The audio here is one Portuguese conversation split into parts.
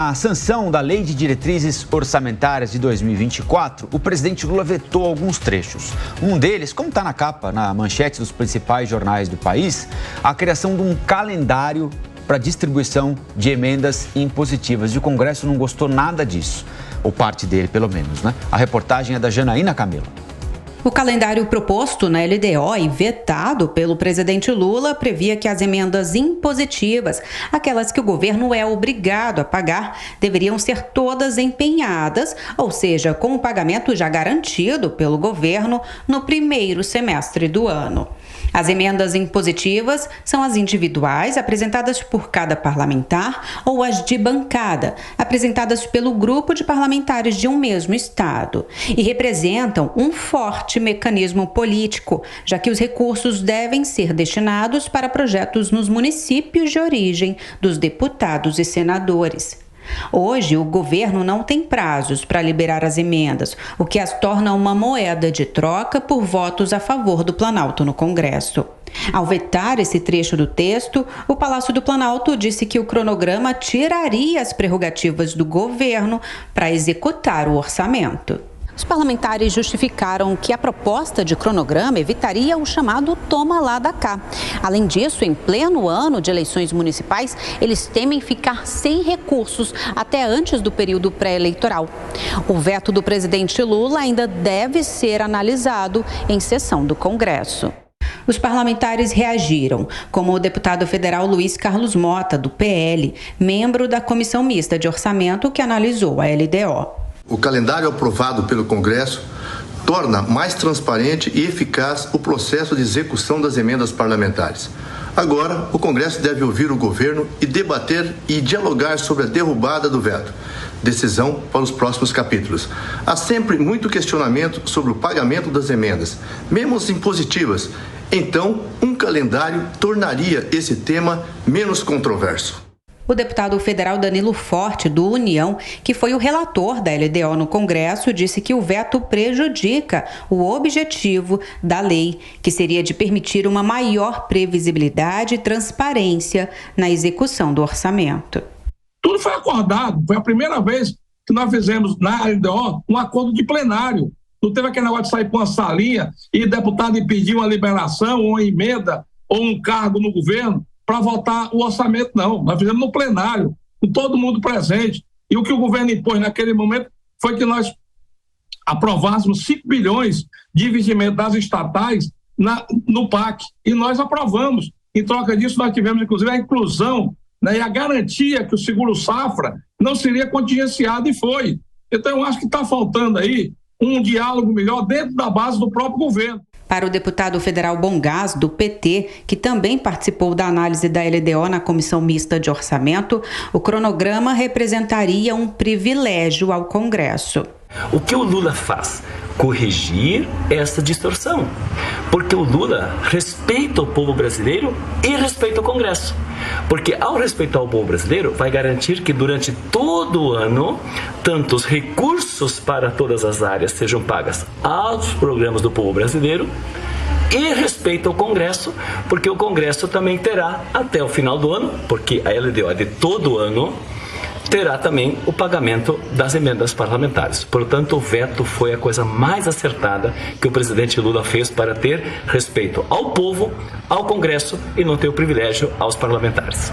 A sanção da Lei de Diretrizes Orçamentárias de 2024, o presidente Lula vetou alguns trechos. Um deles, como está na capa, na manchete dos principais jornais do país, a criação de um calendário para distribuição de emendas impositivas. E o Congresso não gostou nada disso, ou parte dele, pelo menos, né? A reportagem é da Janaína Camila. O calendário proposto na LDO e vetado pelo presidente Lula previa que as emendas impositivas, aquelas que o governo é obrigado a pagar, deveriam ser todas empenhadas, ou seja, com o pagamento já garantido pelo governo no primeiro semestre do ano. As emendas impositivas são as individuais, apresentadas por cada parlamentar, ou as de bancada, apresentadas pelo grupo de parlamentares de um mesmo estado, e representam um forte mecanismo político, já que os recursos devem ser destinados para projetos nos municípios de origem dos deputados e senadores. Hoje, o governo não tem prazos para liberar as emendas, o que as torna uma moeda de troca por votos a favor do Planalto no Congresso. Ao vetar esse trecho do texto, o Palácio do Planalto disse que o cronograma tiraria as prerrogativas do governo para executar o orçamento. Os parlamentares justificaram que a proposta de cronograma evitaria o chamado toma lá da cá. Além disso, em pleno ano de eleições municipais, eles temem ficar sem recursos até antes do período pré-eleitoral. O veto do presidente Lula ainda deve ser analisado em sessão do Congresso. Os parlamentares reagiram, como o deputado federal Luiz Carlos Mota, do PL, membro da Comissão Mista de Orçamento que analisou a LDO. O calendário aprovado pelo Congresso torna mais transparente e eficaz o processo de execução das emendas parlamentares. Agora, o Congresso deve ouvir o governo e debater e dialogar sobre a derrubada do veto. Decisão para os próximos capítulos. Há sempre muito questionamento sobre o pagamento das emendas, mesmo as impositivas. Então, um calendário tornaria esse tema menos controverso. O deputado federal Danilo Forte, do União, que foi o relator da LDO no Congresso, disse que o veto prejudica o objetivo da lei, que seria de permitir uma maior previsibilidade e transparência na execução do orçamento. Tudo foi acordado, foi a primeira vez que nós fizemos na LDO um acordo de plenário. Não teve aquele negócio de sair para uma salinha e deputado pedir uma liberação, ou uma emenda, ou um cargo no governo, para votar o orçamento, não. Nós fizemos no plenário, com todo mundo presente. E o que o governo impôs naquele momento foi que nós aprovássemos 5 bilhões de investimento das estatais no PAC. E nós aprovamos. Em troca disso, nós tivemos, inclusive, a inclusão, né, e a garantia que o seguro-safra não seria contingenciado, e foi. Então, eu acho que está faltando aí um diálogo melhor dentro da base do próprio governo. Para o deputado federal Bongás, do PT, que também participou da análise da LDO na Comissão Mista de Orçamento, o cronograma representaria um privilégio ao Congresso. O que o Lula faz? Corrigir essa distorção. Porque o Lula respeita o povo brasileiro e respeita o Congresso. Porque ao respeitar o povo brasileiro, vai garantir que durante todo o ano, tanto os recursos para todas as áreas sejam pagas aos programas do povo brasileiro, e respeita o Congresso, porque o Congresso também terá, até o final do ano, porque a LDO é de todo ano, terá também o pagamento das emendas parlamentares. Portanto, o veto foi a coisa mais acertada que o presidente Lula fez para ter respeito ao povo, ao Congresso e não ter o privilégio aos parlamentares.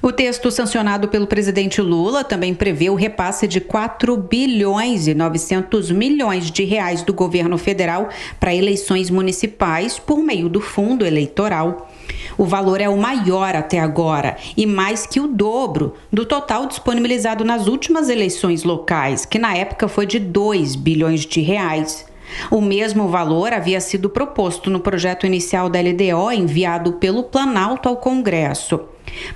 O texto sancionado pelo presidente Lula também prevê o repasse de 4 bilhões e 900 milhões de reais do governo federal para eleições municipais por meio do fundo eleitoral. O valor é o maior até agora e mais que o dobro do total disponibilizado nas últimas eleições locais, que na época foi de 2 bilhões de reais. O mesmo valor havia sido proposto no projeto inicial da LDO enviado pelo Planalto ao Congresso.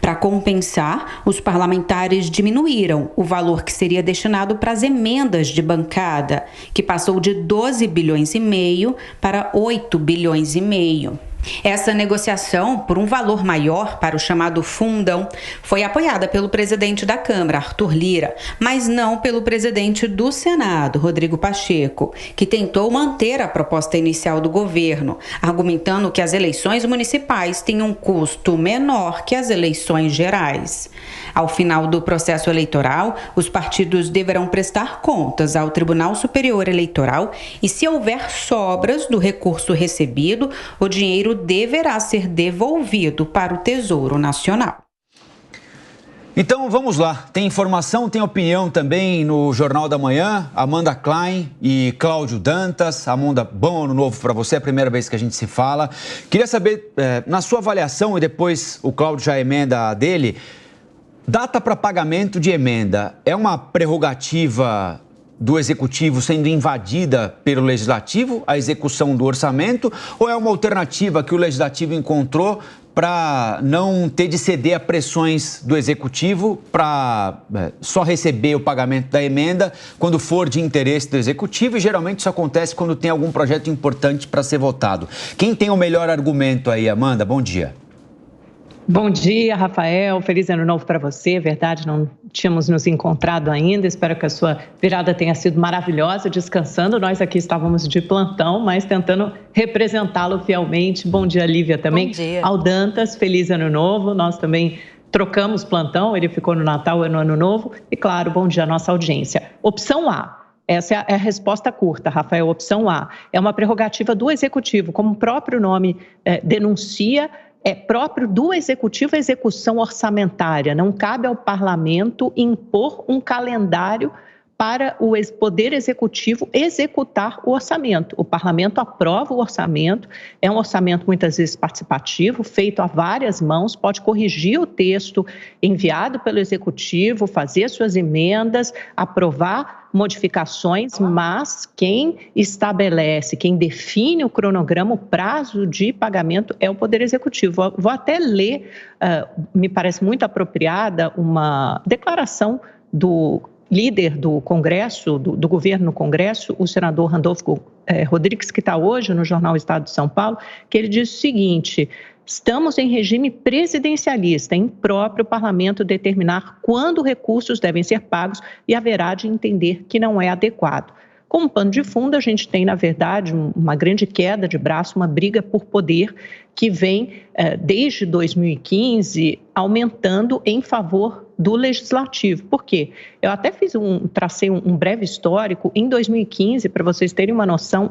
Para compensar, os parlamentares diminuíram o valor que seria destinado para as emendas de bancada, que passou de 12 bilhões e meio para 8 bilhões e meio. Essa negociação, por um valor maior para o chamado fundão, foi apoiada pelo presidente da Câmara, Arthur Lira, mas não pelo presidente do Senado, Rodrigo Pacheco, que tentou manter a proposta inicial do governo, argumentando que as eleições municipais têm um custo menor que as eleições gerais. Ao final do processo eleitoral, os partidos deverão prestar contas ao Tribunal Superior Eleitoral e, se houver sobras do recurso recebido, o dinheiro deverá ser devolvido para o Tesouro Nacional. Então vamos lá, tem informação, tem opinião também no Jornal da Manhã. Amanda Klein e Cláudio Dantas. Amanda, bom ano novo para você, é a primeira vez que a gente se fala. Queria saber, na sua avaliação, e depois o Cláudio já emenda a dele, data para pagamento de emenda é uma prerrogativa do Executivo sendo invadida pelo Legislativo, a execução do orçamento, ou é uma alternativa que o Legislativo encontrou para não ter de ceder a pressões do Executivo para só receber o pagamento da emenda quando for de interesse do Executivo, e geralmente isso acontece quando tem algum projeto importante para ser votado. Quem tem o melhor argumento aí, Amanda? Bom dia. Bom dia, Rafael. Feliz ano novo para você. Verdade, não tínhamos nos encontrado ainda. Espero que a sua virada tenha sido maravilhosa, descansando. Nós aqui estávamos de plantão, mas tentando representá-lo fielmente. Bom dia, Lívia, também. Bom dia. Ao Dantas, feliz ano novo. Nós também trocamos plantão, ele ficou no Natal e no Ano Novo. E, claro, bom dia à nossa audiência. Opção A. Essa é a resposta curta, Rafael. Opção A. É uma prerrogativa do Executivo, como o próprio nome denuncia. É próprio do Executivo a execução orçamentária. Não cabe ao Parlamento impor um calendário para o Poder Executivo executar o orçamento. O Parlamento aprova o orçamento, é um orçamento muitas vezes participativo, feito a várias mãos, pode corrigir o texto enviado pelo Executivo, fazer suas emendas, aprovar modificações, mas quem estabelece, quem define o cronograma, o prazo de pagamento é o Poder Executivo. Vou até ler, me parece muito apropriada, uma declaração do líder do Congresso, do governo no Congresso, o senador Randolfo Rodrigues, que está hoje no jornal Estado de São Paulo, que ele diz o seguinte: estamos em regime presidencialista, é impróprio o parlamento determinar quando recursos devem ser pagos e haverá de entender que não é adequado. Como pano de fundo, a gente tem, na verdade, uma grande queda de braço, uma briga por poder que vem, desde 2015, aumentando em favor do Legislativo. Por quê? Eu até tracei um breve histórico. Em 2015, para vocês terem uma noção,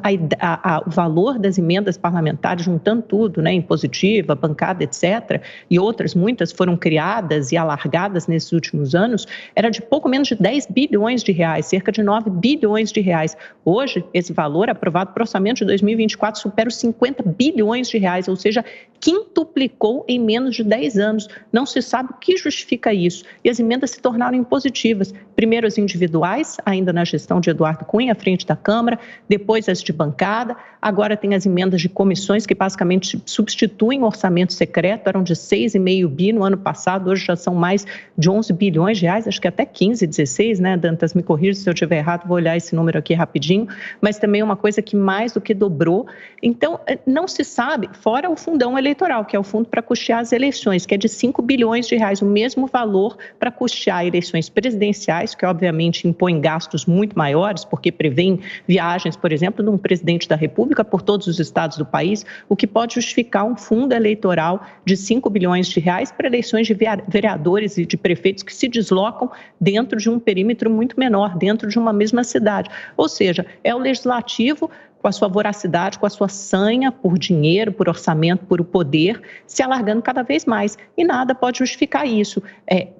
o valor das emendas parlamentares, juntando tudo, né, impositiva, bancada, etc., e outras, muitas foram criadas e alargadas nesses últimos anos, era de pouco menos de 10 bilhões de reais, cerca de 9 bilhões de reais. Hoje, esse valor aprovado para o orçamento de 2024 supera os 50 bilhões de reais, ou seja, quintuplicou em menos de 10 anos. Não se sabe o que justifica isso. E as emendas se tornaram impositivas. Primeiro as individuais, ainda na gestão de Eduardo Cunha, à frente da Câmara, depois as de bancada, agora tem as emendas de comissões que basicamente substituem o orçamento secreto, eram de 6,5 bi no ano passado, hoje já são mais de 11 bilhões de reais, acho que até 15, 16, né, Dantas, me corrija se eu estiver errado, vou olhar esse número aqui rapidinho, mas também é uma coisa que mais do que dobrou. Então, não se sabe, fora o fundão eleitoral, que é o fundo para custear as eleições, que é de 5 bilhões de reais, o mesmo valor para custear eleições presidenciais, que obviamente impõem gastos muito maiores, porque prevêem viagens, por exemplo, de um presidente da República por todos os estados do país, o que pode justificar um fundo eleitoral de 5 bilhões de reais para eleições de vereadores e de prefeitos que se deslocam dentro de um perímetro muito menor, dentro de uma mesma cidade. Ou seja, é o Legislativo com a sua voracidade, com a sua sanha por dinheiro, por orçamento, por o poder, se alargando cada vez mais. E nada pode justificar isso.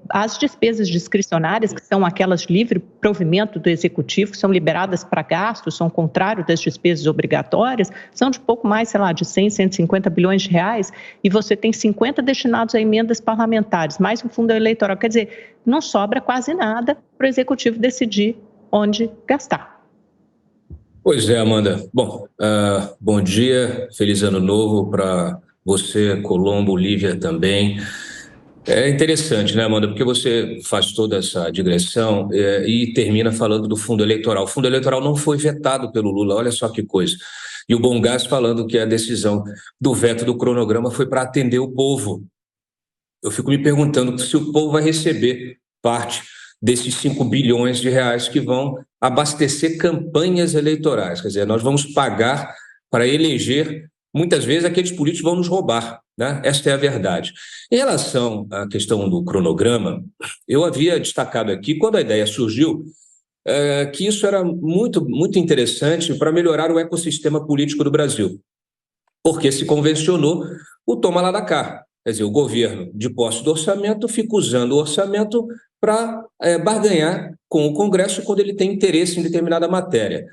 As despesas discricionárias, que são aquelas de livre provimento do Executivo, são liberadas para gastos, são contrário das despesas obrigatórias, são de pouco mais, sei lá, de 100, 150 bilhões de reais, e você tem 50 destinados a emendas parlamentares, mais um fundo eleitoral. Quer dizer, não sobra quase nada para o Executivo decidir onde gastar. Pois é, Amanda. Bom, bom dia, feliz ano novo para você, Colombo, Lívia também. É interessante, né, Amanda, porque você faz toda essa digressão e termina falando do fundo eleitoral. O fundo eleitoral não foi vetado pelo Lula, olha só que coisa. E o Bongás falando que a decisão do veto do cronograma foi para atender o povo. Eu fico me perguntando se o povo vai receber parte desses 5 bilhões de reais que vão abastecer campanhas eleitorais. Quer dizer, nós vamos pagar para eleger, muitas vezes aqueles políticos vão nos roubar, né? Esta é a verdade. Em relação à questão do cronograma, eu havia destacado aqui, quando a ideia surgiu, que isso era muito, muito interessante para melhorar o ecossistema político do Brasil, porque se convencionou o toma lá da cá. Quer dizer, o governo, de posse do orçamento, fica usando o orçamento para barganhar com o Congresso quando ele tem interesse em determinada matéria.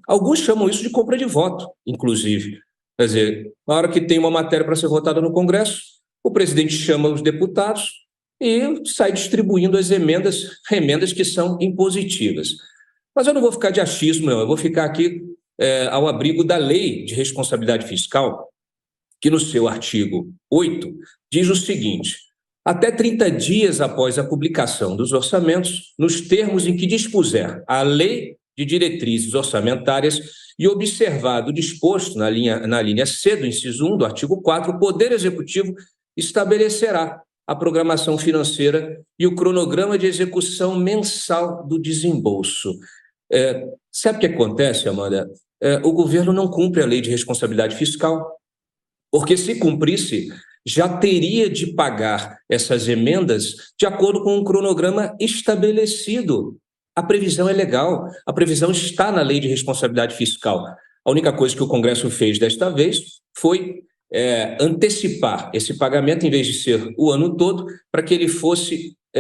Alguns chamam isso de compra de voto, inclusive. Quer dizer, na hora que tem uma matéria para ser votada no Congresso, o presidente chama os deputados e sai distribuindo as remendas que são impositivas. Mas eu não vou ficar de achismo, não. Eu vou ficar aqui ao abrigo da Lei de Responsabilidade Fiscal, que no seu artigo 8 diz o seguinte: até 30 dias após a publicação dos orçamentos, nos termos em que dispuser a Lei de Diretrizes Orçamentárias e observado o disposto na linha C do inciso 1 do artigo 4, o Poder Executivo estabelecerá a programação financeira e o cronograma de execução mensal do desembolso. Sabe o que acontece, Amanda? O governo não cumpre a Lei de Responsabilidade Fiscal, porque se cumprisse, já teria de pagar essas emendas de acordo com um cronograma estabelecido. A previsão é legal, a previsão está na Lei de Responsabilidade Fiscal. A única coisa que o Congresso fez desta vez foi antecipar esse pagamento, em vez de ser o ano todo, para que ele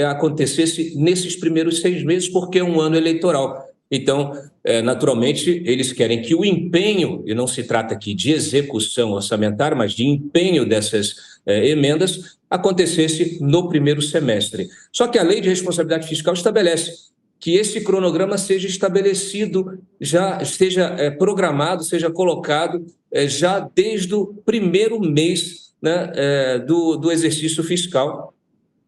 acontecesse nesses primeiros 6 meses, porque é um ano eleitoral. Então, naturalmente, eles querem que o empenho, e não se trata aqui de execução orçamentária, mas de empenho dessas emendas, acontecesse no primeiro semestre. Só que a Lei de Responsabilidade Fiscal estabelece que esse cronograma seja estabelecido, já seja programado, seja colocado já desde o primeiro mês, né, do exercício fiscal,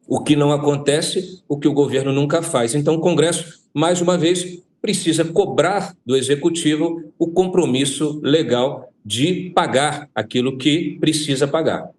o que não acontece, o que o governo nunca faz. Então, o Congresso, mais uma vez, precisa cobrar do Executivo o compromisso legal de pagar aquilo que precisa pagar.